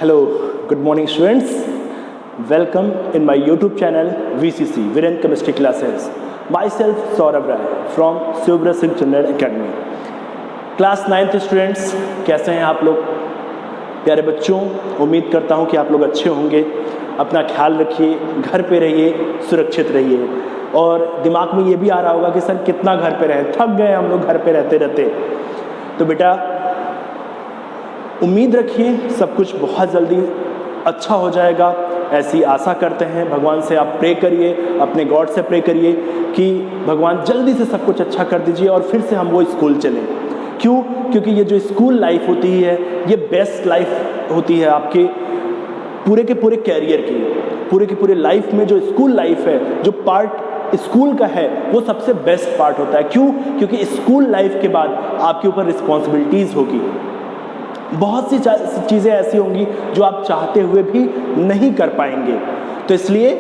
Hello, good morning students. Welcome in my YouTube channel VCC, Viren Chemistry Classes. Myself Saurabh Rai from Subra Singh Chunnar Academy. Class 9th students, कैसे हैं आप लोग? प्यारे बच्चों, उम्मीद करता हूं कि आप लोग अच्छे होंगे। अपना ख्याल रखिए, घर पे रहिए, सुरक्षित रहिए। और दिमाग में ये भी आ रहा होगा कि सर कितना घर पे रहें, थक गए हम लोग घर पे रहते रहते। तो बेटा उम्मीद रखिए सब कुछ बहुत जल्दी अच्छा हो जाएगा, ऐसी आशा करते हैं। भगवान से आप प्रे करिए, अपने गॉड से प्रे करिए कि भगवान जल्दी से सब कुछ अच्छा कर दीजिए और फिर से हम वो स्कूल चलें। क्यों? क्योंकि ये जो स्कूल लाइफ होती है ये बेस्ट लाइफ होती है आपके पूरे के पूरे कैरियर की। पूरे के पूरे लाइफ में जो स्कूल लाइफ है, जो पार्ट स्कूल का है, वो सबसे बेस्ट पार्ट होता है। क्यों? क्योंकि स्कूल लाइफ के बाद आपके ऊपर रिस्पॉन्सिबिलिटीज़ होगी, बहुत सी चीज़ें ऐसी होंगी जो आप चाहते हुए भी नहीं कर पाएंगे। तो इसलिए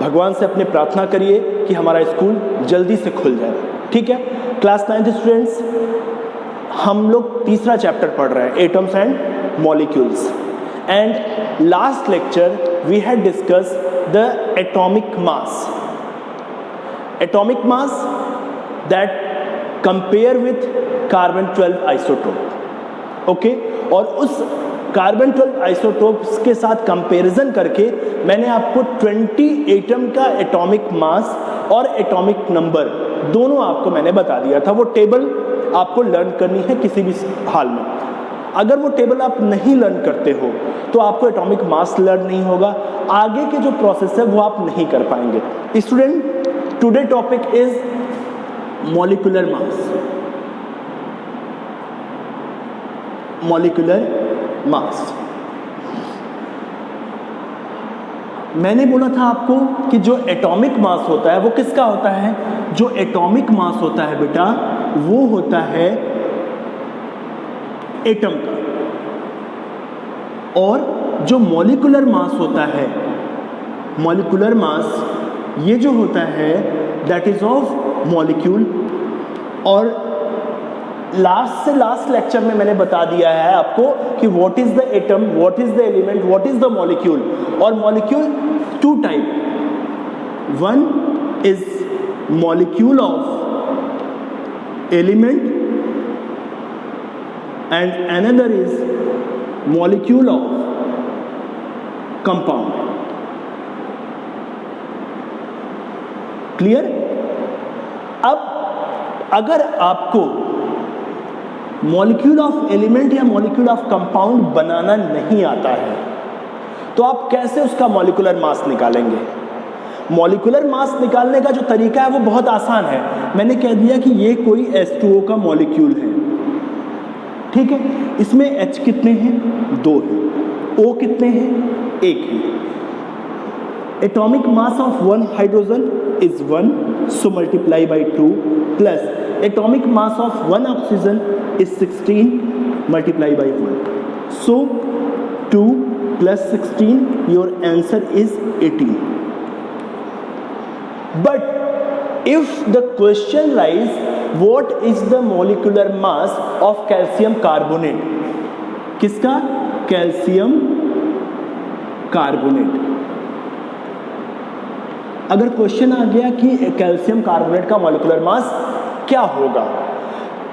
भगवान से अपने प्रार्थना करिए कि हमारा स्कूल जल्दी से खुल जाए। ठीक है क्लास 9th स्टूडेंट्स, हम लोग तीसरा चैप्टर पढ़ रहे हैं, atoms and molecules. And last lecture we had discuss the atomic mass. Atomic mass that compare with carbon 12 isotope. Okay और उस कार्बन 12 आइसोटोप्स के साथ कंपैरिजन करके मैंने आपको 20 एटम का एटॉमिक मास और एटॉमिक नंबर दोनों आपको मैंने बता दिया था। वो टेबल आपको लर्न करनी है किसी भी हाल में। अगर वो टेबल आप नहीं लर्न करते हो तो आपको एटॉमिक मास लर्न नहीं होगा, आगे के जो प्रोसेस है वो आप नहीं कर पाएंगे। Student, today topic is molecular mass. Molecular मास, मैंने बोला था आपको कि जो एटॉमिक मास होता है वो किसका होता है? जो एटॉमिक मास होता है बेटा वो होता है एटम का, और जो मॉलिक्यूलर मास होता है, मॉलिक्यूलर मास ये जो होता है दैट इज ऑफ मॉलिक्यूल। और लास्ट से लास्ट लेक्चर में मैंने बता दिया है आपको कि what is the atom, what is the element, what is the molecule. और molecule two type, one is molecule of element and another is molecule of compound. Clear? अब अगर आपको मॉलिक्यूल ऑफ एलिमेंट या मॉलिक्यूल ऑफ कंपाउंड बनाना नहीं आता है तो आप कैसे उसका मॉलिक्यूलर मास निकालेंगे? मॉलिक्यूलर मास निकालने का जो तरीका है वो बहुत आसान है। मैंने कह दिया कि ये कोई H2O का मॉलिक्यूल है, ठीक है। इसमें H कितने हैं? 2 हैं। O कितने हैं? 1 है। Atomic mass of 1 hydrogen is 1, so multiply by 2, plus atomic mass of 1 oxygen is 16, multiply by 1, so 2 plus 16, your answer is 18. But if the question lies what is the molecular mass of calcium carbonate? किसका? Calcium carbonate. अगर question आ गया कि calcium carbonate का molecular mass क्या होगा,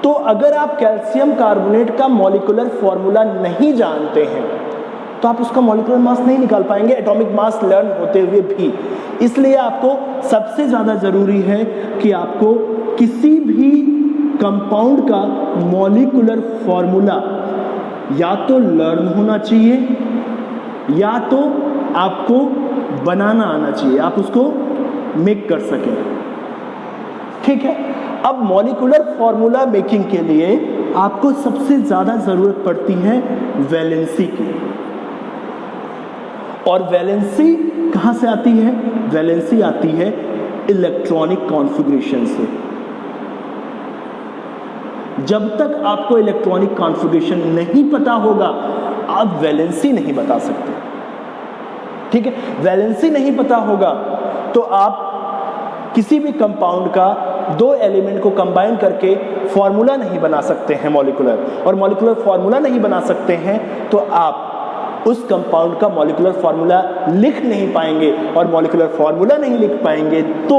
तो अगर आप कैल्शियम कार्बोनेट का मॉलिक्यूलर फॉर्मूला नहीं जानते हैं तो आप उसका मॉलिक्यूलर मास नहीं निकाल पाएंगे, एटॉमिक मास लर्न होते हुए भी। इसलिए आपको सबसे ज़्यादा ज़रूरी है कि आपको किसी भी कंपाउंड का मॉलिक्यूलर फॉर्मूला या तो लर्न होना चाहिए या तो आपको बनाना आना चाहिए, आप उसको मेक कर सकें। ठीक है, अब मॉलिक्यूलर फॉर्मूला मेकिंग के लिए आपको सबसे ज्यादा जरूरत पड़ती है वैलेंसी की। और वैलेंसी कहां से आती है? वैलेंसी आती है इलेक्ट्रॉनिक कॉन्फ़िगरेशन से। जब तक आपको इलेक्ट्रॉनिक कॉन्फ़िगरेशन नहीं पता होगा आप वैलेंसी नहीं बता सकते। ठीक है, वैलेंसी नहीं पता होगा तो आप किसी भी कंपाउंड का 2 एलिमेंट को कंबाइन करके फॉर्मूला नहीं बना सकते हैं मॉलिक्यूलर, और मॉलिक्यूलर फॉर्मूला नहीं बना सकते हैं तो आप उस कंपाउंड का मॉलिक्यूलर फार्मूला लिख नहीं पाएंगे, और मॉलिक्यूलर फार्मूला नहीं लिख पाएंगे तो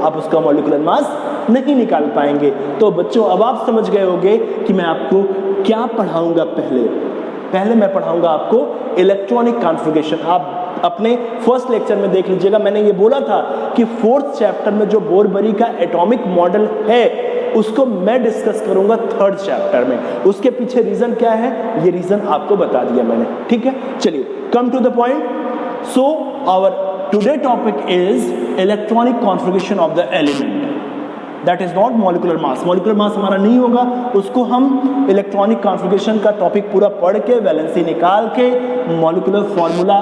आप उसका मॉलिक्यूलर मास नहीं निकाल पाएंगे। तो बच्चों अब आप समझ गए होंगे कि मैं आपको क्या पढ़ाऊंगा। पहले मैं पढ़ाऊंगा आपको इलेक्ट्रॉनिक कॉन्फ़िगरेशन। आप अपने फर्स्ट लेक्चर में देख लीजिएगा, मैंने ये बोला था कि फोर्थ चैप्टर में जो बोरबरी का एटॉमिक मॉडल है उसको मैं डिस्कस करूंगा थर्ड चैप्टर में। उसके पीछे रीजन क्या है, ये रीजन आपको बता दिया मैंने, ठीक है। चलिए come to the point. So our today topic is electronic configuration of the element, that is not molecular mass. Molecular mass हमारा नहीं होगा, उसको हम इलेक्ट्रॉनिक कॉन्फ़िगरेशन का टॉपिक पूरा पढ़ के वैलेंसी निकाल के मॉलिक्यूलर फॉर्मूला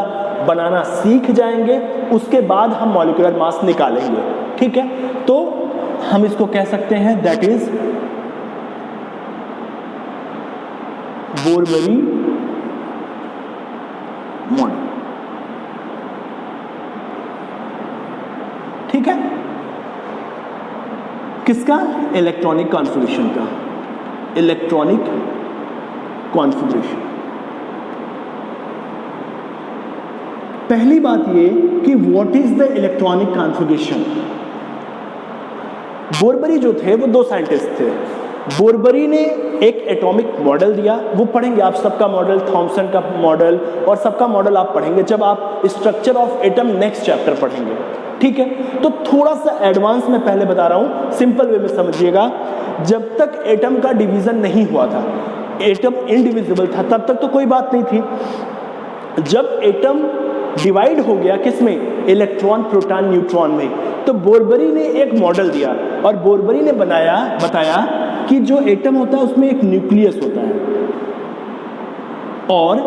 बनाना सीख जाएंगे, उसके बाद हम मॉलिक्यूलर मास निकालेंगे, ठीक है। तो हम इसको कह सकते हैं दैट इज बोरबरी मॉडल, ठीक है। किसका? इलेक्ट्रॉनिक कॉन्फ़िगरेशन का। इलेक्ट्रॉनिक कॉन्फ़िगरेशन, पहली बात ये कि what is the electronic configuration. Bohr Bury जो थे वो दो साइंटिस्ट थे। बोरबरी ने एक एटॉमिक मॉडल दिया, वो पढ़ेंगे आप सबका मॉडल, थॉमसन का मॉडल और सबका मॉडल आप पढ़ेंगे जब आप structure of atom next chapter पढ़ेंगे, ठीक है। तो थोड़ा सा एडवांस में पहले बता रहा हूं, सिंपल वे में समझिएगा। जब तक एटम का डिवीजन नहीं हुआ था, एटम इनडिविजिबल था, तब तक तो कोई बात नहीं थी। जब एटम डिवाइड हो गया किसमें? इलेक्ट्रॉन, प्रोटॉन, न्यूट्रॉन में, तो बोरबरी ने एक मॉडल दिया और बोरबरी ने बताया कि जो एटम होता है उसमें एक न्यूक्लियस होता है और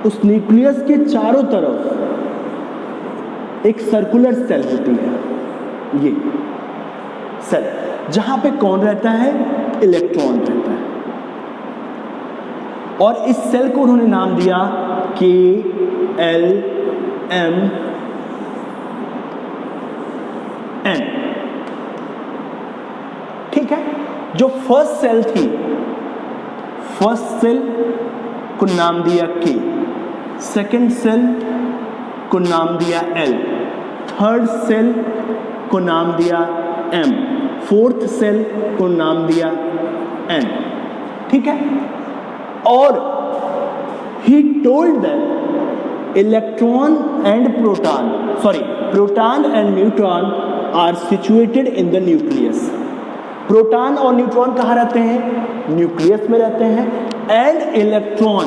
उस न्यूक्लियस के चारों तरफ एक सर्कुलर सेल होती है, ये सेल, जहां पे कौन रहता है? इलेक्ट्रॉन रहता है। और इस सेल को उन्होंने नाम दिया KLMN। ठीक है। जो फर्स्ट सेल थी, फर्स्ट सेल को नाम दिया K, सेकेंड सेल को नाम दिया L, थर्ड सेल को नाम दिया M, फोर्थ सेल को नाम दिया N, ठीक है। और he told them electron and proton and neutron are situated in the nucleus। Proton और न्यूट्रॉन कहाँ रहते हैं? न्यूक्लियस में रहते हैं। And electron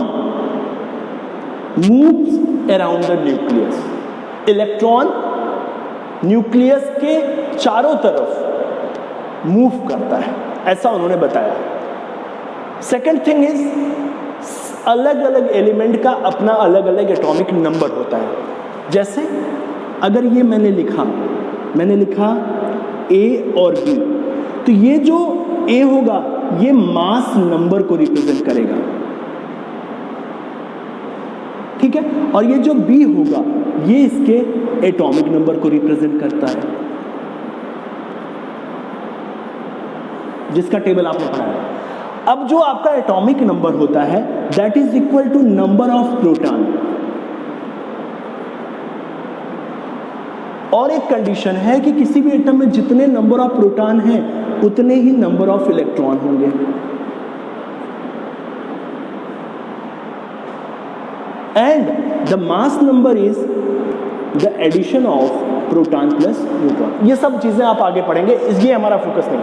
moves around the nucleus. Electron nucleus के चारों तरफ मूव करता है, ऐसा उन्होंने बताया। सेकेंड थिंग इज, अलग अलग एलिमेंट का अपना अलग अलग एटॉमिक नंबर होता है। जैसे अगर ये मैंने लिखा A और B, तो ये जो A होगा ये मास नंबर को रिप्रेजेंट करेगा, ठीक है। और ये जो B होगा ये इसके एटॉमिक नंबर को रिप्रेजेंट करता है, जिसका टेबल आपने पढ़ा है। अब जो आपका एटॉमिक नंबर होता है that is equal to number of proton. और एक कंडीशन है कि किसी भी एटम में जितने नंबर ऑफ प्रोटॉन हैं उतने ही नंबर ऑफ इलेक्ट्रॉन होंगे। And the mass number is the addition of proton plus neutron. ये सब चीजें आप आगे पढ़ेंगे, ये हमारा फोकस नहीं।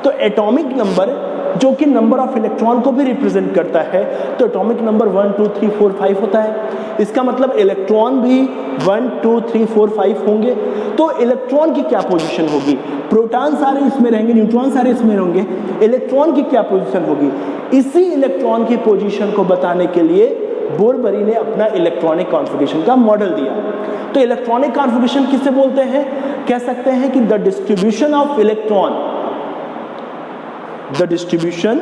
तो एटॉमिक नंबर जो कि नंबर ऑफ इलेक्ट्रॉन को भी रिप्रेजेंट करता है, तो एटॉमिक नंबर 1 2 3 4 5 होता है। इसका मतलब इलेक्ट्रॉन भी 1 2 3 4 5 होंगे। तो इलेक्ट्रॉन की क्या पोजीशन होगी? प्रोटॉन सारे इसमें रहेंगे, न्यूट्रॉन सारे इसमें होंगे, इलेक्ट्रॉन की क्या पोजीशन होगी? इसी इलेक्ट्रॉन की पोजीशन को बताने के लिए बोरबरी ने अपना इलेक्ट्रॉनिक कॉन्फ़िगरेशन का मॉडल दिया। तो इलेक्ट्रॉनिक कॉन्फ़िगरेशन किसे बोलते हैं? कह सकते हैं कि the distribution of electron, the distribution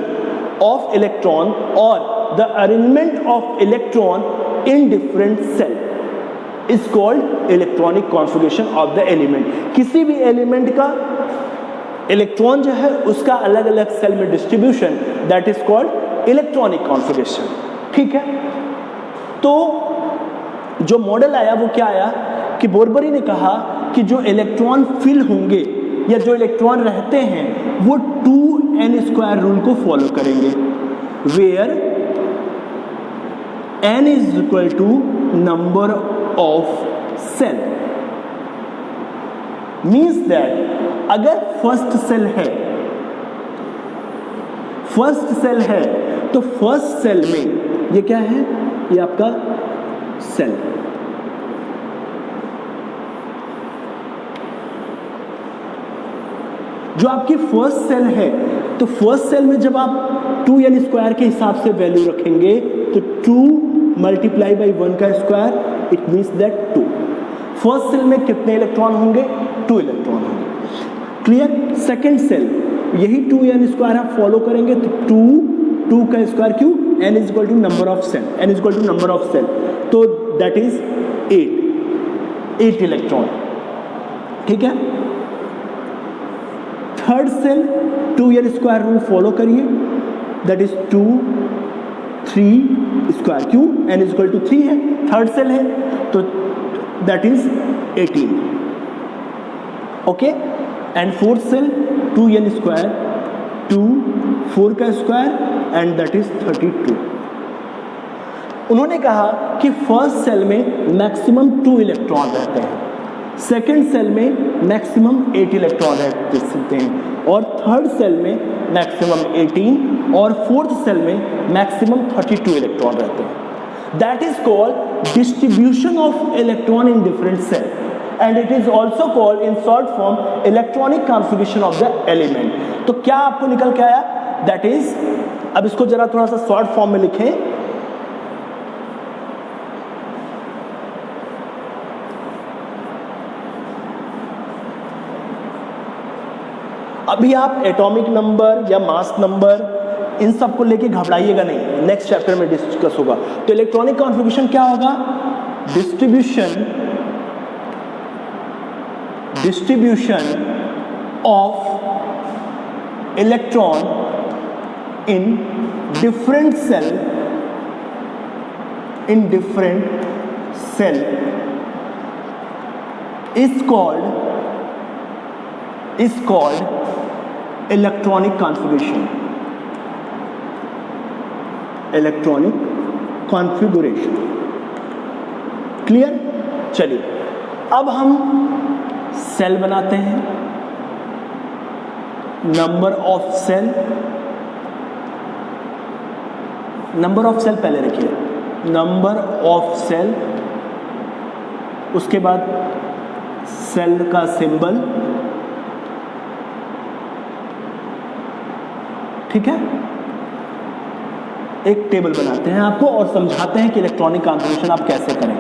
of electron or the arrangement of electron in different cell is called electronic configuration of the element। किसी भी एलिमेंट का इलेक्ट्रॉन जो है उसका अलग अलग सेल में distribution, that is called electronic configuration, ठीक है। तो जो मॉडल आया वो क्या आया कि बोरबरी ने कहा कि जो इलेक्ट्रॉन फिल होंगे या जो इलेक्ट्रॉन रहते हैं वो 2n² रूल को फॉलो करेंगे, where n is equal to number of shell. Means that अगर फर्स्ट सेल है तो फर्स्ट सेल में ये क्या है, ये आपका सेल, जो आपकी फर्स्ट सेल है, तो फर्स्ट सेल में जब आप 2n² के हिसाब से वैल्यू रखेंगे तो 2 मल्टीप्लाई बाई 1 का square, it means that 2। First shell में कितने इलेक्ट्रॉन होंगे, 2 इलेक्ट्रॉन होंगे। क्लियर। सेकेंड सेल यही 2n² आप फॉलो करेंगे तो 2 का स्क्वायर क्यों, n is equal to number of shell, तो दैट इज 8 इलेक्ट्रॉन। ठीक है। Third shell 2n² rule follow करिए, दैट इज 2 3 स्क्वायर, क्यों, n इज इक्वल टू 3 है, थर्ड सेल है, तो that is 18। Okay. And fourth shell 2n², 2 4 का square and that is 32। उन्होंने कहा कि फर्स्ट सेल में मैक्सिमम 2 इलेक्ट्रॉन रहते हैं, सेकेंड सेल में मैक्सिमम 8 इलेक्ट्रॉन रह सकते हैं, और थर्ड सेल में मैक्सिमम 18 और फोर्थ सेल में मैक्सिमम 32 इलेक्ट्रॉन रहते हैं। That is called distribution of electron in different shell and it is also called in short form electronic configuration of the element. तो क्या आपको निकल के आया, दैट इज, अब इसको जरा थोड़ा सा शॉर्ट फॉर्म में लिखें, अभी आप एटॉमिक नंबर या मास नंबर इन सब को लेके घबराइएगा नहीं, नेक्स्ट चैप्टर में डिस्कस होगा। तो इलेक्ट्रॉनिक कॉन्फ़िगरेशन क्या होगा, distribution of electron in different shell is called electronic configuration. Clear. चलिए अब हम सेल बनाते हैं। नंबर ऑफ सेल पहले रखिए, नंबर ऑफ सेल, उसके बाद सेल का सिंबल, ठीक है। एक टेबल बनाते हैं आपको और समझाते हैं कि इलेक्ट्रॉनिक कॉन्फ़िगरेशन आप कैसे करें।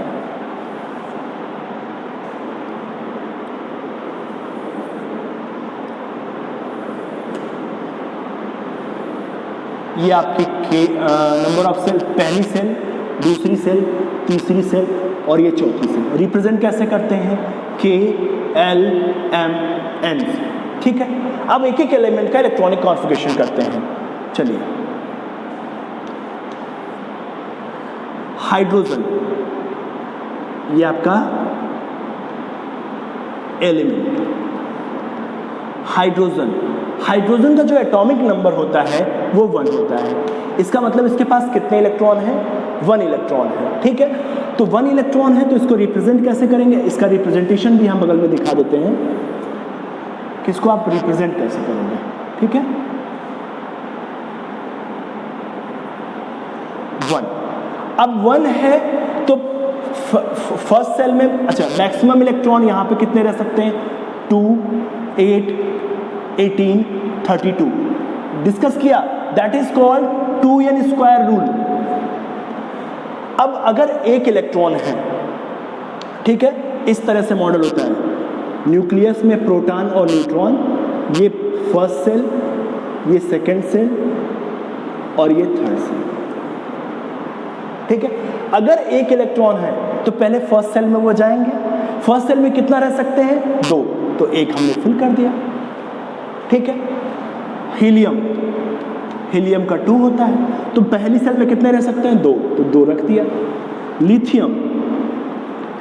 ये आपकी नंबर ऑफ सेल, पहली सेल, दूसरी सेल, तीसरी सेल और ये चौथी सेल। रिप्रेजेंट कैसे करते हैं, KLMN, ठीक है। अब एक एक एलिमेंट का इलेक्ट्रॉनिक कॉन्फ़िगरेशन करते हैं। चलिए, हाइड्रोजन, ये आपका एलिमेंट हाइड्रोजन का जो एटॉमिक नंबर होता है वो 1 होता है। इसका मतलब इसके पास कितने इलेक्ट्रॉन हैं, 1 इलेक्ट्रॉन है, ठीक है। तो 1 इलेक्ट्रॉन है, तो इसको रिप्रेजेंट कैसे करेंगे, इसका रिप्रेजेंटेशन भी हम बगल में दिखा देते हैं, किसको आप रिप्रेजेंट कैसे करेंगे, ठीक है। 1, अब 1 है तो फर्स्ट सेल में, अच्छा, मैक्सिमम इलेक्ट्रॉन यहाँ पे कितने रह सकते हैं, 2, 8, 18, 32 डिस्कस किया, that is called 2n² rule. अब अगर एक इलेक्ट्रॉन है, ठीक है, इस तरह से मॉडल होता है, न्यूक्लियस में प्रोटॉन और न्यूट्रॉन, ये फर्स्ट सेल, ये सेकेंड सेल और ये थर्ड सेल, ठीक है। अगर एक इलेक्ट्रॉन है तो पहले फर्स्ट सेल में वो जाएंगे, फर्स्ट सेल में कितना रह सकते हैं, 2, तो एक हमने फिल कर दिया, ठीक है। हीलियम का 2 होता है, तो पहली सेल में कितने रह सकते हैं, 2, तो 2 रख दिया। लिथियम,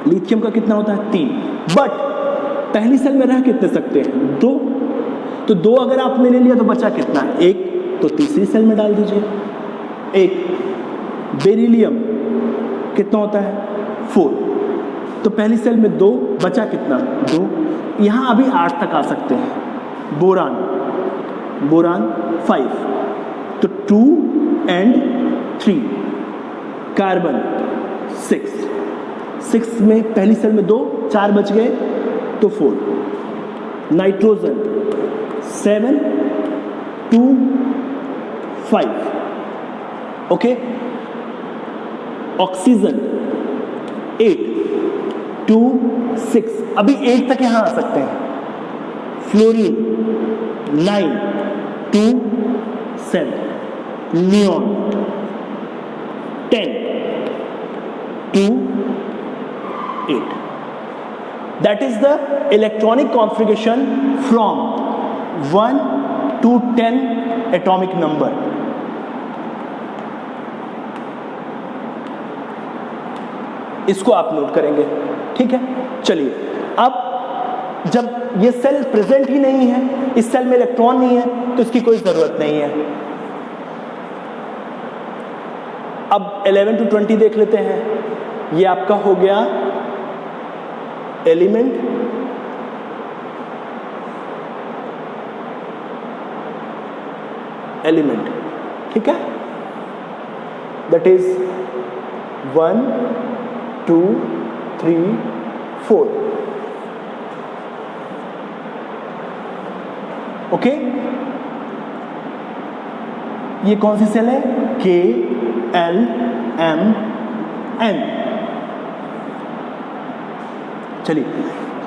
लिथियम का कितना होता है 3, बट पहली सेल में रह कितने सकते हैं 2, तो 2 अगर आपने ले लिया तो बचा कितना 1, तो तीसरी सेल में डाल दीजिए 1। बेरिलियम कितना होता है 4, तो पहली सेल में 2, बचा कितना 2, यहाँ अभी 8 तक आ सकते हैं। बोरान, बोरान 5, तो 2 and 3। कार्बन 6 में पहली सेल में 2, 4 बच गए तो 4। Nitrogen 7, 2, 5, okay. ऑक्सीजन 8, 2, 6, अभी 8 तक यहां आ सकते हैं। Fluorine 9, 2, 7, neon 10, 2, 8। That is the electronic configuration from 1 to 10 atomic number. इसको आप नोट करेंगे, ठीक है। चलिए, अब जब ये सेल प्रेजेंट ही नहीं है, इस सेल में इलेक्ट्रॉन नहीं है, तो इसकी कोई जरूरत नहीं है। अब 11 to 20 देख लेते हैं। ये आपका हो गया एलिमेंट, एलिमेंट, ठीक है। That is 1, 2, 3, 4, okay. ये कौन सी सेल है K, L, M, N। चलिए,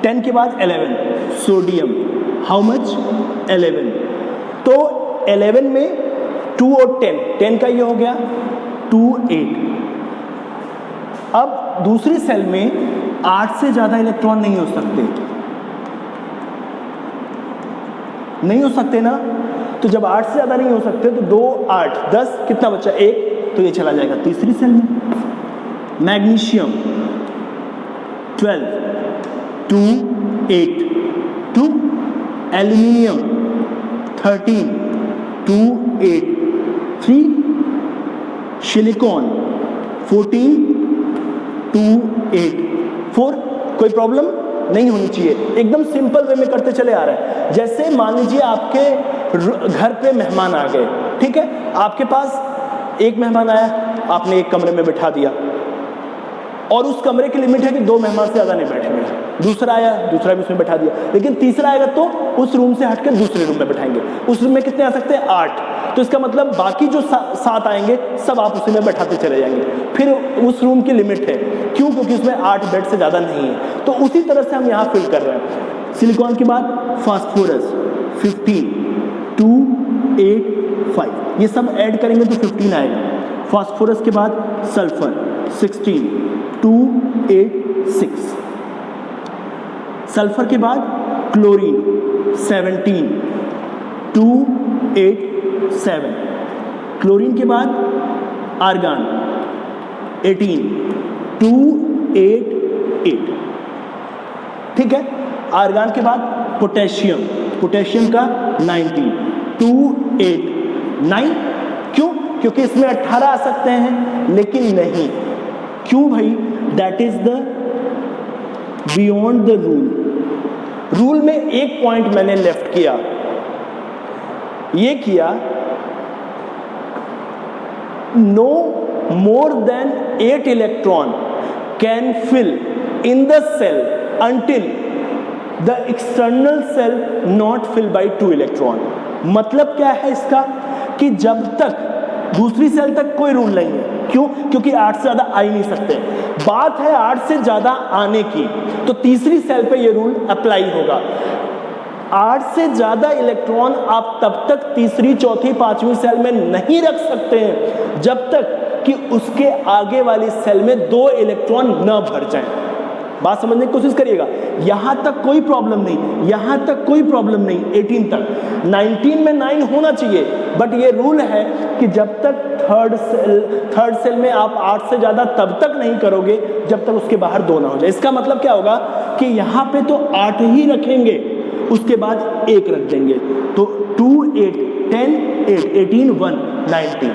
10 के बाद 11 सोडियम, हाउ मच 11, तो 11 में 2 और 10 का ये हो गया 2, 8। अब दूसरी सेल में 8 से ज्यादा इलेक्ट्रॉन नहीं हो सकते, नहीं हो सकते ना। तो जब 8 से ज्यादा नहीं हो सकते तो 2, 8, 10, कितना बचा 1, तो ये चला जाएगा तीसरी सेल में। मैग्नीशियम 12, 2, 8, 2। एल्यूमिनियम 13, 2, 8, 3। सिलिकॉन 14, 2, 8, 4। कोई प्रॉब्लम नहीं होनी चाहिए, एकदम सिंपल वे में करते चले आ रहे हैं। जैसे मान लीजिए आपके घर पे मेहमान आ गए, ठीक है, आपके पास एक मेहमान आया, आपने एक कमरे में बिठा दिया, और उस कमरे की लिमिट है कि 2 मेहमान से ज्यादा नहीं बैठेंगे। दूसरा आया, दूसरा भी उसमें बैठा दिया, लेकिन तीसरा आएगा तो उस रूम से हटकर दूसरे रूम में बैठाएंगे। उस रूम में कितने आ सकते हैं 8, तो इसका मतलब बाकी जो 7 आएंगे सब आप उसी में बैठाते चले जाएंगे। फिर उस रूम की लिमिट है, क्यों? क्योंकि उसमें 8 बेड से ज्यादा नहीं है। तो उसी तरह से हम यहाँ फिल कर रहे हैं। सिलिकॉन के बाद फास्फोरस 15, 2, 8, 5, ये सब ऐड करेंगे तो 15 आएगा। फास्फोरस के बाद सल्फर 16, 2, 8, 6। सल्फर के बाद क्लोरीन 17, 2, 8, 7। क्लोरीन के बाद आर्गन 18, 2, 8, 8, ठीक है। आर्गन के बाद पोटेशियम, पोटेशियम का 19, 2, 8, 9। क्यों? क्योंकि इसमें 18 आ सकते हैं, लेकिन नहीं। क्यों भाई? That is the beyond the rule. Rule में एक पॉइंट मैंने लेफ्ट किया, ये किया, no more than 8 electron can fill in the shell until the external cell not filled by 2 electron. मतलब क्या है इसका? कि जब तक दूसरी सेल तक कोई रूल नहीं है। क्यों? क्योंकि 8 से ज्यादा आ ही नहीं सकते। बात है 8 से ज्यादा आने की, तो तीसरी सेल पे ये रूल अप्लाई होगा। 8 से ज्यादा इलेक्ट्रॉन आप तब तक तीसरी, चौथी, पांचवी सेल में नहीं रख सकते हैं जब तक कि उसके आगे वाली सेल में 2 इलेक्ट्रॉन न भर जाएं। बात समझने की कोशिश करिएगा। यहाँ तक कोई प्रॉब्लम नहीं, यहाँ तक कोई प्रॉब्लम नहीं, 18 तक। 19 में 9 होना चाहिए, बट ये रूल है कि जब तक थर्ड सेल में आप 8 से ज़्यादा तब तक नहीं करोगे जब तक उसके बाहर 2 ना हो जाए। इसका मतलब क्या होगा कि यहाँ पे तो 8 ही रखेंगे, उसके बाद 1 रख देंगे, तो 2 8 10 8 18 1 19।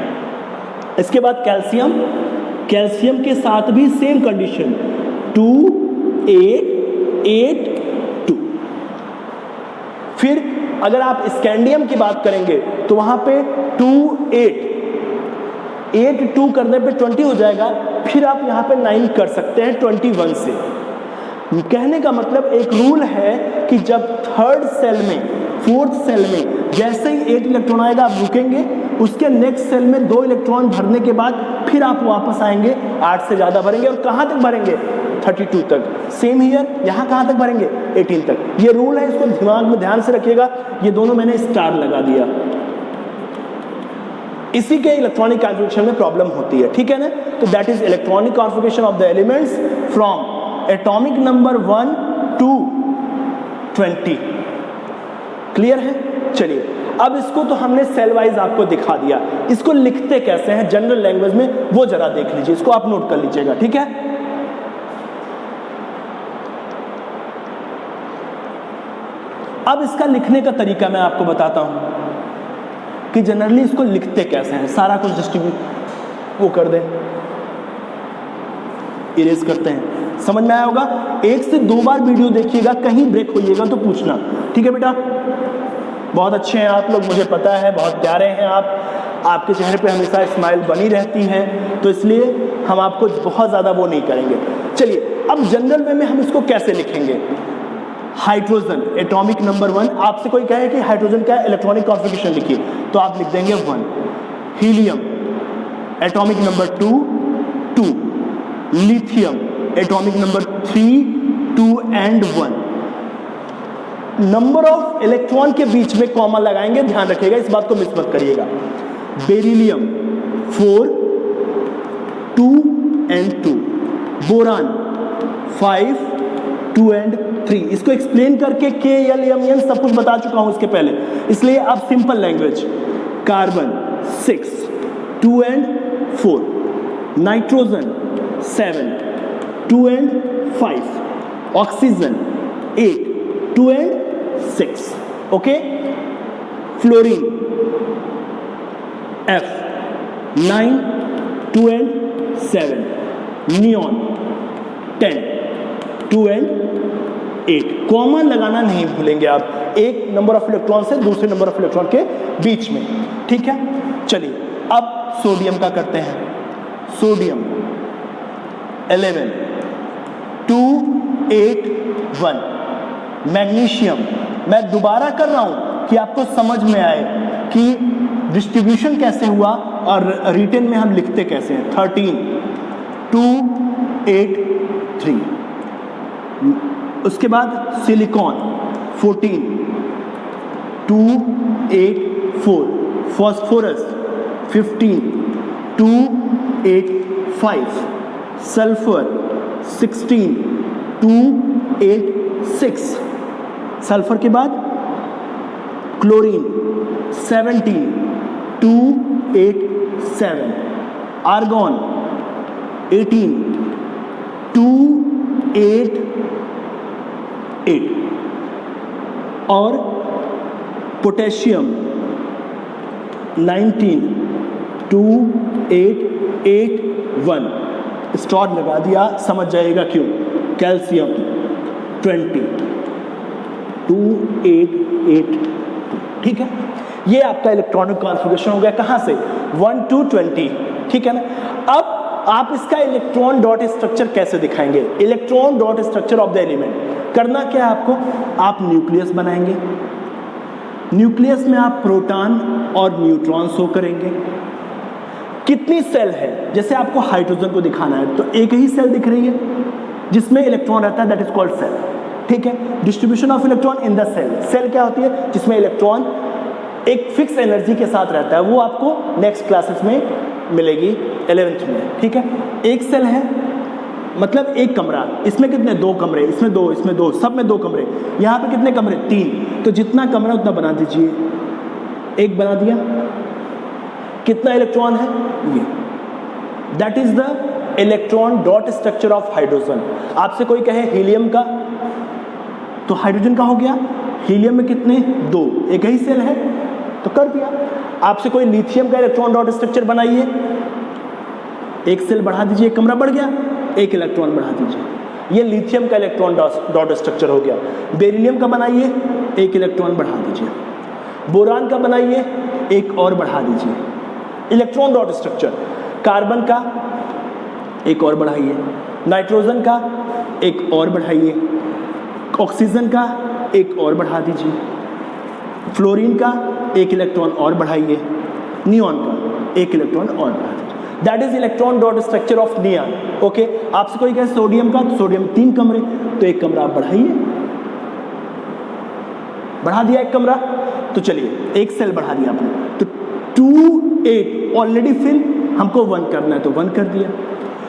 इसके बाद कैल्शियम, कैल्शियम के साथ भी सेम कंडीशन 2 8 8 2। फिर अगर आप स्कैंडियम की बात करेंगे तो वहां पे 2 8 8 2 करने पे 20 हो जाएगा। फिर आप यहां पे 9 कर सकते हैं 21 से। कहने का मतलब एक रूल है कि जब थर्ड सेल में, फोर्थ सेल में जैसे ही 8 इलेक्ट्रॉन आएगा आप रुकेंगे, उसके नेक्स्ट सेल में 2 इलेक्ट्रॉन भरने के बाद फिर आप वापस आएंगे, 8 से ज्यादा भरेंगे। और कहां तक भरेंगे? 32 तक। सेम हियर, यहां कहां तक भरेंगे? 18 तक। ये रूल है, इसको दिमाग में ध्यान से रखिएगा। ये दोनों मैंने स्टार लगा दिया, इसी के इलेक्ट्रॉनिक कॉन्फ़िगरेशन में प्रॉब्लम होती है, ठीक है ना। तो that is electronic configuration of the elements from atomic number 1 to 20। Clear है? चलिए, अब इसको तो हमने सेल वाइज आपको दिखा दिया, इसको लिखते कैसे हैं जनरल लैंग्वेज में वो जरा देख लीजिए, इसको आप नोट कर लीजिएगा, ठीक है। अब इसका लिखने का तरीका मैं आपको बताता हूं कि जनरली इसको लिखते कैसे हैं। सारा कुछ डिस्ट्रीब्यूट वो कर दें, इरेज करते हैं, समझ में आया होगा। 1 से 2 बार वीडियो देखिएगा, कहीं ब्रेक होइएगा तो पूछना, ठीक है बेटा। बहुत अच्छे हैं आप लोग, मुझे पता है, बहुत प्यारे हैं आप, आपके चेहरे पे हमेशा स्माइल बनी रहती है, तो इसलिए हम आपको बहुत ज़्यादा वो नहीं करेंगे। चलिए, अब जनरल वे में हम इसको कैसे लिखेंगे। हाइड्रोजन एटॉमिक नंबर 1, आपसे कोई कहे कि हाइड्रोजन का इलेक्ट्रॉनिक कॉन्फ़िगरेशन लिखिए, तो आप लिख देंगे 1। Helium atomic number 2 2। Lithium atomic number 3 2 and 1। Number of electron के बीच में कॉमा लगाएंगे, ध्यान रखिएगा, इस बात को मिस मत करिएगा। Beryllium 4 2 and 2। Boron 5 2 and 3। इसको एक्सप्लेन करके KLMN सब कुछ बता चुका हूं इसके पहले, इसलिए अब simple language. Carbon 6 2 and 4। Nitrogen 7 2 and 5। Oxygen 8 2 and 6। Okay. Fluorine F 9 2 and 7। Neon 10 2 and 8। Common लगाना नहीं भूलेंगे आप, एक नंबर ऑफ इलेक्ट्रॉन से दूसरे नंबर ऑफ इलेक्ट्रॉन के बीच में, ठीक है। चलिए, अब सोडियम का करते हैं। सोडियम 11 2 8 1। मैग्नीशियम, मैं दोबारा कर रहा हूं कि आपको समझ में आए कि डिस्ट्रीब्यूशन कैसे हुआ और रिटन में हम लिखते कैसे हैं। 13 2 8 3। उसके बाद सिलिकॉन 14 2 8 4। फॉस्फोरस 15 2 8 5। सल्फर 16 2 8 6। सल्फर के बाद क्लोरीन 17 2 8 7। आर्गॉन 18 2 8 8। और पोटेशियम 19 2 8 8 1। स्टॉर लगा दिया, समझ जाएगा क्यों। कैल्शियम 20 2 8 8 2। ठीक है, ये आपका इलेक्ट्रॉनिक कॉन्फ़िगरेशन हो गया। कहाँ से? 1 to 20, ठीक है ना। अब आप इसका इलेक्ट्रॉन डॉट स्ट्रक्चर कैसे दिखाएंगे? Electron dot structure of the element करना क्या है आपको? आप न्यूक्लियस बनाएंगे, न्यूक्लियस में आप प्रोटॉन और न्यूट्रॉन शो करेंगे। कितनी सेल है? जैसे आपको हाइड्रोजन को दिखाना है तो एक ही सेल दिख रही है जिसमें इलेक्ट्रॉन रहता है, दैट इज कॉल्ड सेल, ठीक है। Distribution of electron in the shell. Shell क्या होती है? जिसमें इलेक्ट्रॉन एक फिक्स एनर्जी के साथ रहता है, वो आपको नेक्स्ट क्लासेस में मिलेगी 11th में, ठीक है। एक सेल है, मतलब एक कमरा, इसमें कितने, 2 कमरे, इसमें 2, इसमें 2, सब में 2 कमरे, यहाँ पे कितने कमरे, 3, तो जितना कमरा उतना बना दीजिए, एक बना दिया। कितना इलेक्ट्रॉन है ये, that is the electron dot structure of hydrogen. आपसे कोई कहे हीलियम का, तो हाइड्रोजन का हो गया, हीलियम में कितने, 2, एक ही सेल है तो कर दिया। आपसे कोई लिथियम का इलेक्ट्रॉन डॉट स्ट्रक्चर बनाइए, एक सेल बढ़ा दीजिए, एक कमरा बढ़ गया, एक इलेक्ट्रॉन बढ़ा दीजिए, ये लिथियम का इलेक्ट्रॉन डॉट स्ट्रक्चर हो गया। बेरिलियम का बनाइए, एक इलेक्ट्रॉन बढ़ा दीजिए। बोरान का बनाइए, एक और बढ़ा दीजिए, इलेक्ट्रॉन डॉट स्ट्रक्चर। कार्बन का एक और बढ़ाइए, नाइट्रोजन का एक और बढ़ाइए, ऑक्सीजन का एक और बढ़ा दीजिए, फ्लोरीन का एक इलेक्ट्रॉन और बढ़ाइए, नियॉन का एक इलेक्ट्रॉन और बढ़ा दीजिए। That is electron dot structure of neon. Okay, आपसे कोई कहे सोडियम का, तो सोडियम 3 कमरे, तो एक कमरा आप बढ़ाइए, बढ़ा दिया एक कमरा, तो चलिए एक सेल बढ़ा दिया आपने, तो 2, 8 ऑलरेडी फिल, हमको 1 करना है तो 1 कर दिया,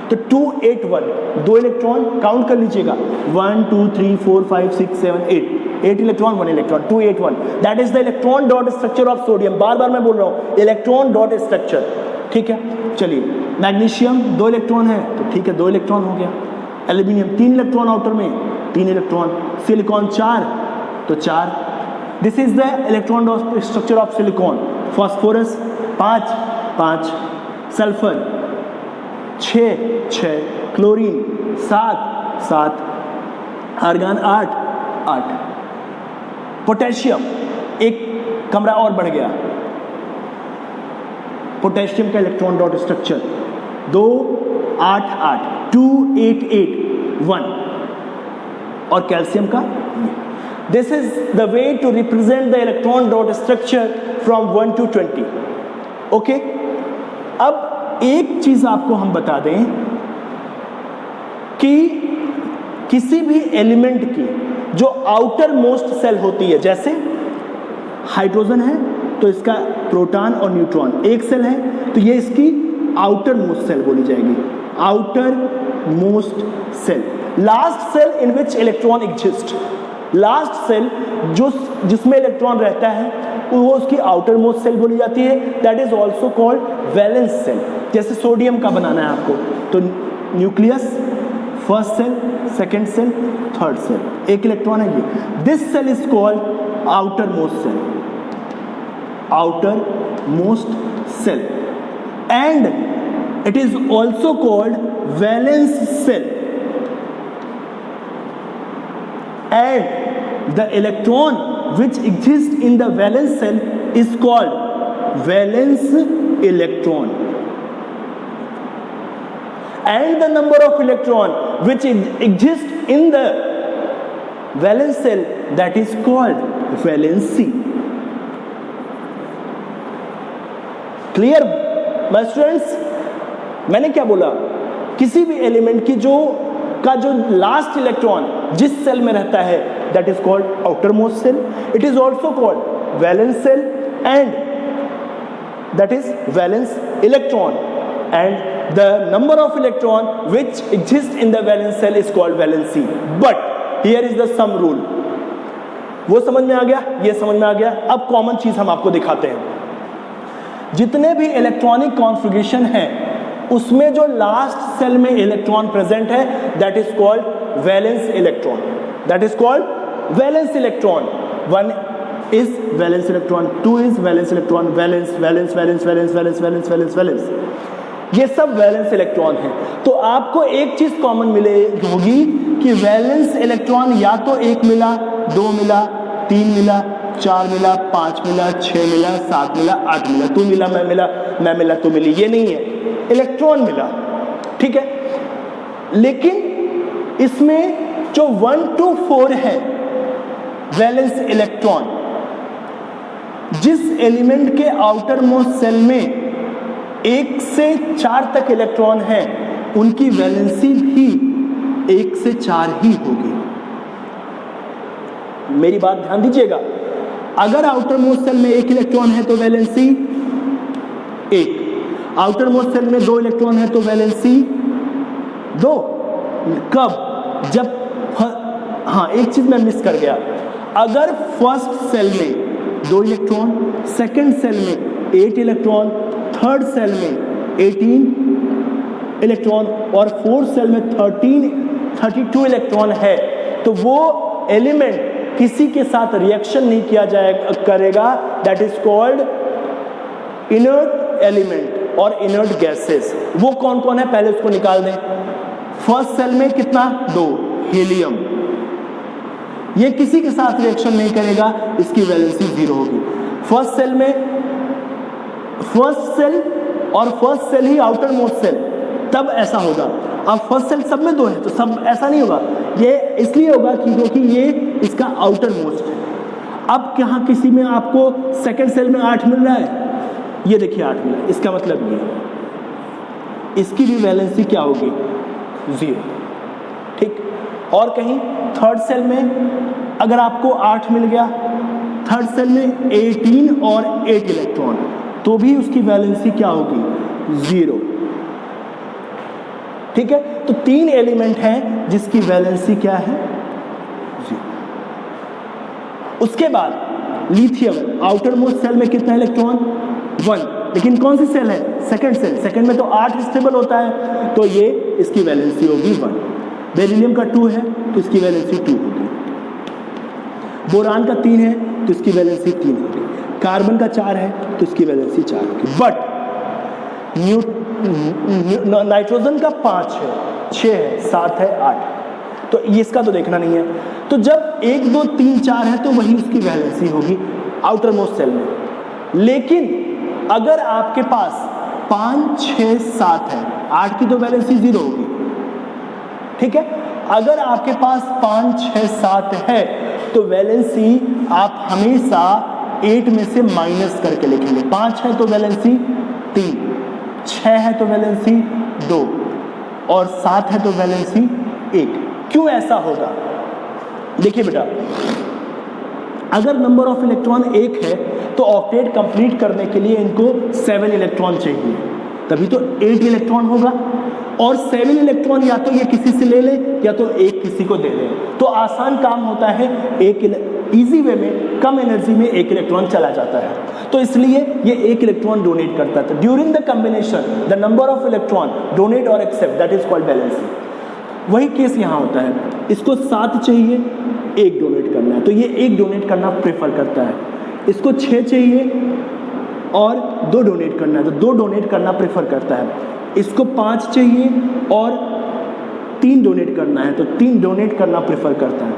तो 2, 8, 1, 2 इलेक्ट्रॉन काउंट कर लीजिएगा, 1, 2, 3, 4, 5, 6, 7, 8 electron, 1 electron, 2, 8, 1, that is the electron dot structure of sodium. बार बार मैं बोल रहा हूं इलेक्ट्रॉन डॉट स्ट्रक्चर, ठीक है। चलिए मैग्नीशियम 2 इलेक्ट्रॉन है, तो ठीक है 2 इलेक्ट्रॉन हो गया। एल्यूमिनियम 3 इलेक्ट्रॉन आउटर में, 3 इलेक्ट्रॉन। सिलिकॉन 4, तो 4, this is the electron dot structure of silicon. Phosphorus 5, 5, sulphur 6, 6, chlorine 7, 7, argon 8, 8, potassium एक कमरा और बढ़ गया, पोटेशियम का इलेक्ट्रॉन डॉट स्ट्रक्चर 2, 8, 8, 2, 8, 8, 1, और कैल्शियम का। This is the way to represent the electron dot structure from 1 to 20। Okay, अब एक चीज आपको हम बता दें कि किसी भी एलिमेंट की जो आउटर मोस्ट सेल होती है, जैसे हाइड्रोजन है तो इसका प्रोटॉन और न्यूट्रॉन एक सेल है, तो ये इसकी आउटर मोस्ट सेल बोली जाएगी, outermost shell. Last shell in which electron exist, last shell जो जिसमें इलेक्ट्रॉन रहता है वो उसकी आउटर मोस्ट सेल बोली जाती है, that is also called valence shell. जैसे सोडियम का बनाना है आपको, तो nucleus, first shell, second shell, third shell, एक इलेक्ट्रॉन है ये। This shell is called outermost shell, outermost shell, and it is also called valence shell, and the electron which exists in the valence cell is called valence electron, and the number of electron which exists in the valence cell, that is called valency. Clear my students? मैंने क्या बोला, किसी भी element की जो last electron जिस cell में रहता है, that is called outermost shell, it is also called valence shell, and that is valence electron, and the number of electron which exist in the valence shell is called valency. But here is the some rule. वो समझ में आ गया, ये समझ में आ गया। अब common चीज हम आपको दिखाते हैं, जितने भी इलेक्ट्रॉनिक कॉन्फ़िगरेशन है उसमें जो लास्ट सेल में इलेक्ट्रॉन प्रेजेंट है, that is called valence electron, that is called valence electron. 1 is valence electron, 2 is valence electron, valence valence valence valence valence valence valence valence, ये सब वैलेंस इलेक्ट्रॉन है। तो आपको एक चीज कॉमन मिले होगी कि वैलेंस इलेक्ट्रॉन या तो 1 मिला, 2 मिला, 3 मिला, 4 मिला, 5 मिला, 6 मिला, 7 मिला, 8 मिला, तू मिला, मैं मिला, मैं मिला, तू मिली, ये नहीं है, इलेक्ट्रॉन मिला, ठीक है। लेकिन इसमें जो 1 to 4 है वैलेंस इलेक्ट्रॉन, जिस एलिमेंट के आउटर मोस्ट सेल में 1 से 4 तक इलेक्ट्रॉन है, उनकी वैलेंसी भी 1 से 4 ही होगी। मेरी बात ध्यान दीजिएगा, अगर आउटर मोस्ट सेल में 1 इलेक्ट्रॉन है तो वैलेंसी 1, आउटर मोस्ट सेल में 2 इलेक्ट्रॉन है तो वैलेंसी 2, कब? जब हाँ, एक चीज मैं मिस कर गया, अगर फर्स्ट सेल में 2 इलेक्ट्रॉन, सेकंड सेल में 8 इलेक्ट्रॉन, थर्ड सेल में 18 इलेक्ट्रॉन और फोर्थ सेल में 32 इलेक्ट्रॉन है, तो वो एलिमेंट किसी के साथ रिएक्शन नहीं किया करेगा, that is called inert element और इनर्ट गैसेस। वो कौन कौन है पहले उसको निकाल दें। फर्स्ट सेल में कितना? 2 हीलियम, ये किसी के साथ रिएक्शन नहीं करेगा, इसकी वैलेंसी 0 होगी। फर्स्ट सेल में फर्स्ट सेल और फर्स्ट सेल ही आउटर मोस्ट सेल, तब ऐसा होगा। अब फर्स्ट सेल सब में 2 है तो सब ऐसा नहीं होगा, ये इसलिए होगा क्योंकि ये इसका आउटर मोस्ट है। अब यहाँ किसी में आपको सेकंड सेल में 8 मिल रहा है, ये देखिए 8 मिला, इसका मतलब ये इसकी भी वैलेंसी क्या होगी? 0, ठीक। और कहीं थर्ड सेल में अगर आपको 8 मिल गया, थर्ड सेल में 18 और 8 इलेक्ट्रॉन, तो भी उसकी वैलेंसी क्या होगी? 0, ठीक है। तो 3 एलिमेंट हैं जिसकी वैलेंसी क्या है? 0। उसके बाद लिथियम, आउटर मोस्ट सेल में कितना इलेक्ट्रॉन? 1, लेकिन कौन सी सेल है? सेकंड सेल, सेकंड में तो 8 स्टेबल होता है, तो ये इसकी वैलेंसी होगी 1। बेरिलियम का 2 है तो इसकी वैलेंसी 2 होगी। बोरान का 3 है तो इसकी वैलेंसी 3 होगी। कार्बन का 4 है तो इसकी वैलेंसी 4 होगी। बट नाइट्रोजन का 5 है, 6 है, 7 है, 8, तो ये इसका तो देखना नहीं है। तो जब 1, 2, 3, 4 है तो वही उसकी वैलेंसी होगी आउटर मोस्ट सेल में। लेकिन अगर आपके पास 5, 6, 7 है, 8 की तो वैलेंसी 0 होगी, ठीक है। अगर आपके पास 5, 6, 7 है तो वैलेंसी आप हमेशा 8 में से माइनस करके लिखेंगे। 5 है तो वैलेंसी 3, 6 है तो वैलेंसी 2 और 7 है तो वैलेंसी 1। क्यों ऐसा होगा? देखिए बेटा, अगर नंबर ऑफ इलेक्ट्रॉन 1 है तो ऑक्टेट कंप्लीट करने के लिए इनको 7 इलेक्ट्रॉन चाहिए, तभी तो 8 इलेक्ट्रॉन होगा। और 7 इलेक्ट्रॉन या तो ये किसी से ले ले या तो एक किसी को दे दे, तो आसान काम होता है। इजी वे में कम एनर्जी में 1 इलेक्ट्रॉन चला जाता है, तो इसलिए ये 1 इलेक्ट्रॉन डोनेट करता है। During the combination the number of electron donate और accept, that is called valency. वही केस यहाँ होता है, इसको 7 चाहिए, 1 डोनेट करना है, तो ये 1 डोनेट करना प्रेफर करता है। इसको 6 चाहिए और 2 डोनेट करना है, तो 2 डोनेट करना प्रेफर करता है। इसको 5 चाहिए और 3 डोनेट करना है, तो 3 डोनेट करना प्रेफर करता है।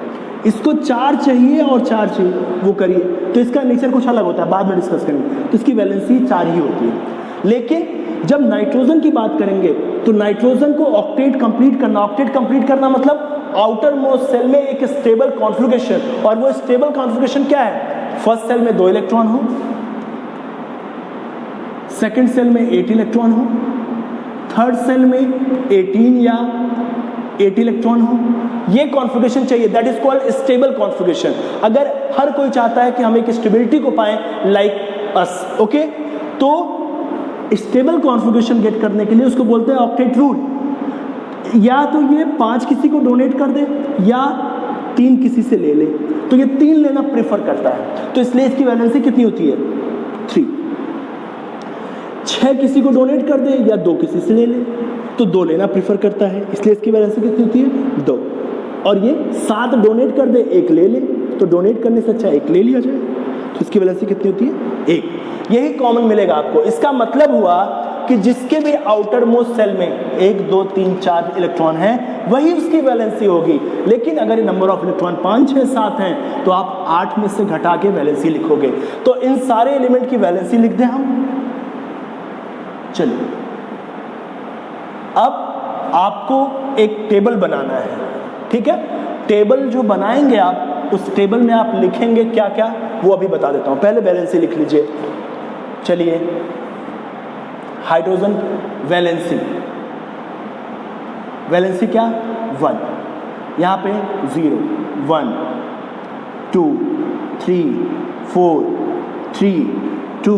इसको 4 चाहिए और 4 चाहिए, वो करिए। तो इसका नेचर कुछ अलग होता है, बाद में डिस्कस करेंगे। तो इसकी वैलेंसी 4 ही होती है। लेकिन जब नाइट्रोजन की बात करेंगे तो नाइट्रोजन को ऑक्टेट कंप्लीट करना, ऑक्टेट कंप्लीट करना मतलब आउटर मोस्ट सेल में एक स्टेबल कॉन्फ़िगरेशन, और वो स्टेबल कॉन्फ़िगरेशन क्या है? फर्स्ट सेल में 2 इलेक्ट्रॉन हो, सेकंड सेल में 8 इलेक्ट्रॉन हो, थर्ड सेल में 18 या 8 इलेक्ट्रॉन हो। ये कॉन्फ़िगरेशन चाहिए, that is called stable configuration. अगर हर कोई चाहता है कि हम एक स्टेबिलिटी को पाएं लाइक अस, ओके, तो स्टेबल कॉन्फ़िगरेशन गेट करने के लिए उसको बोलते हैं ऑक्टेट रूल। या तो ये 5 किसी को डोनेट कर दे या 3 किसी से ले ले, तो ये 3 लेना प्रेफर करता है, तो इसलिए इसकी वैलेंसी कितनी होती है? 3। 6 किसी को डोनेट कर दे या 2 किसी से ले ले, तो 2 लेना प्रेफर करता है, इसलिए इसकी वैलेंसी कितनी होती है? 2। और ये 7 डोनेट कर दे, 1 ले ले, तो डोनेट करने से अच्छा 1 ले लिया जाए, तो इसकी वैलेंसी कितनी होती है? 1। यही कॉमन मिलेगा आपको। इसका मतलब हुआ कि जिसके भी आउटर मोस्ट सेल में 1, 2, 3, 4 इलेक्ट्रॉन हैं, वही उसकी वैलेंसी होगी। लेकिन अगर नंबर ऑफ इलेक्ट्रॉन 5, 6, 7 हैं तो आप 8 में से घटा के वैलेंसी लिखोगे। तो इन सारे एलिमेंट की वैलेंसी लिख दें हम। चलिए, अब आपको एक टेबल बनाना है, ठीक है। टेबल जो बनाएंगे आप, उस टेबल में आप लिखेंगे क्या क्या, वो अभी बता देता हूं। पहले वैलेंसी लिख लीजिए। चलिए, हाइड्रोजन वैलेंसी, वैलेंसी क्या? 1। यहां पे 0, 1, 2, 3, 4, 3, 2,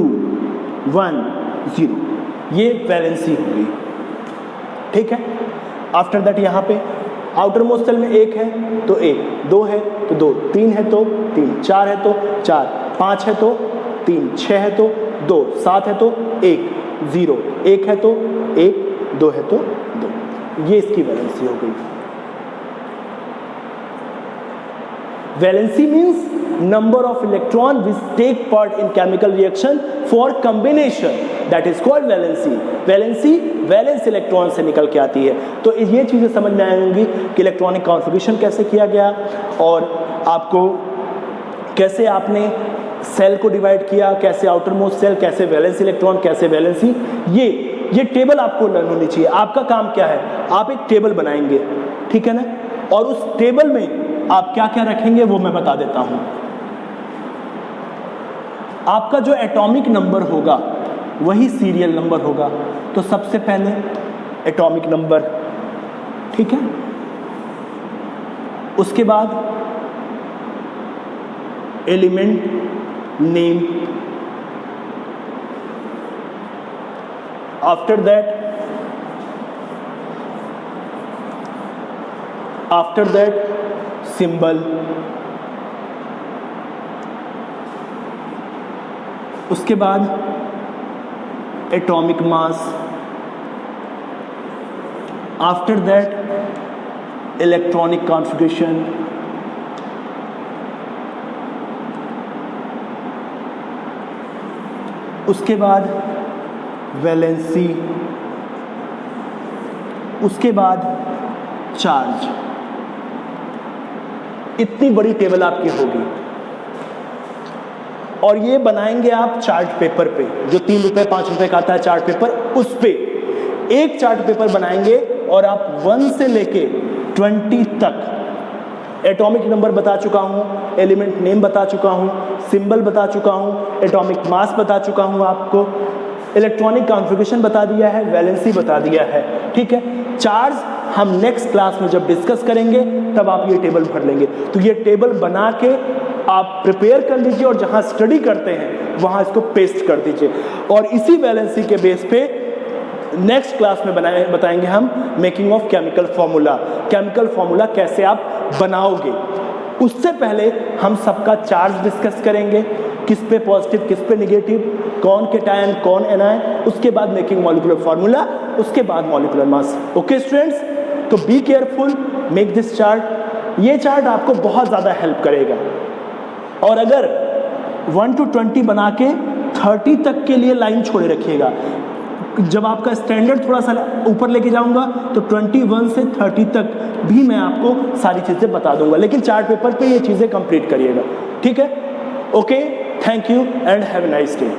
1, 0, ये वैलेंसी होगी, ठीक है। आफ्टर दैट यहां पे आउटर मोस्ट सेल में 1 है तो 1, 2 है तो 2, 3 है तो 3, 4 है तो 4, 5 है तो 3, 6 है तो 2, 7 है तो 1, 0, 1 है तो 1, 2 है तो 2। ये इसकी वैलेंसी हो गई। Valency means number of electron which take part in chemical reaction for combination, that is called valency। Valency valence electron से निकल के आती है। तो ये चीज़ें समझ में आएंगी कि इलेक्ट्रॉनिक कॉन्फ़िगरेशन कैसे किया गया और आपको कैसे आपने सेल को डिवाइड किया, कैसे आउटर मोस्ट सेल, कैसे वैलेंस इलेक्ट्रॉन, कैसे वैलेंसी। ये टेबल आपको लर्न होनी चाहिए। आपका काम क्या है, आप एक टेबल बनाएंगे, ठीक है ना, और उस टेबल में आप क्या क्या रखेंगे वो मैं बता देता हूँ। आपका जो एटॉमिक नंबर होगा वही सीरियल नंबर होगा। तो सबसे पहले एटॉमिक नंबर, ठीक है, उसके बाद element name, after that symbol, उसके बाद atomic mass, after that electronic configuration, उसके बाद वैलेंसी, उसके बाद चार्ज। इतनी बड़ी टेबल आपकी होगी और ये बनाएंगे आप चार्ट पेपर पे, जो 3 रुपए 5 रुपए का आता है चार्ट पेपर, उस पे एक चार्ट पेपर बनाएंगे और आप 1 से लेके 20 तक एटॉमिक नंबर बता चुका हूँ, एलिमेंट नेम बता चुका हूँ, सिंबल बता चुका हूँ, एटॉमिक मास बता चुका हूँ, आपको इलेक्ट्रॉनिक कॉन्फ़िगरेशन बता दिया है, वैलेंसी बता दिया है, ठीक है। चार्ज हम नेक्स्ट क्लास में जब डिस्कस करेंगे तब आप ये टेबल भर लेंगे। तो ये टेबल बना के आप प्रिपेयर कर लीजिए और जहाँ स्टडी करते हैं वहाँ इसको पेस्ट कर दीजिए और इसी वैलेंसी के बेस पे नेक्स्ट क्लास में बताएंगे हम making of chemical formula. Chemical formula कैसे आप बनाओगे, उससे पहले हम सबका चार्ज डिस्कस करेंगे, किस पे पॉजिटिव किस पे नेगेटिव, कौन केटायन कौन एनायन, उसके बाद मेकिंग मॉलिक्यूलर फार्मूला, उसके बाद मॉलिक्यूलर मास। ओके स्टूडेंट्स, तो be careful, make this chart. ये चार्ट आपको बहुत ज़्यादा हेल्प करेगा और अगर 1 to 20 बना के 30 तक के लिए लाइन छोड़े रखिएगा। जब आपका स्टैंडर्ड थोड़ा सा ऊपर लेके जाऊंगा तो 21 से 30 तक भी मैं आपको सारी चीज़ें बता दूंगा, लेकिन चार्ट पेपर पे ये चीज़ें कंप्लीट करिएगा, ठीक है। Okay, thank you and have a nice day.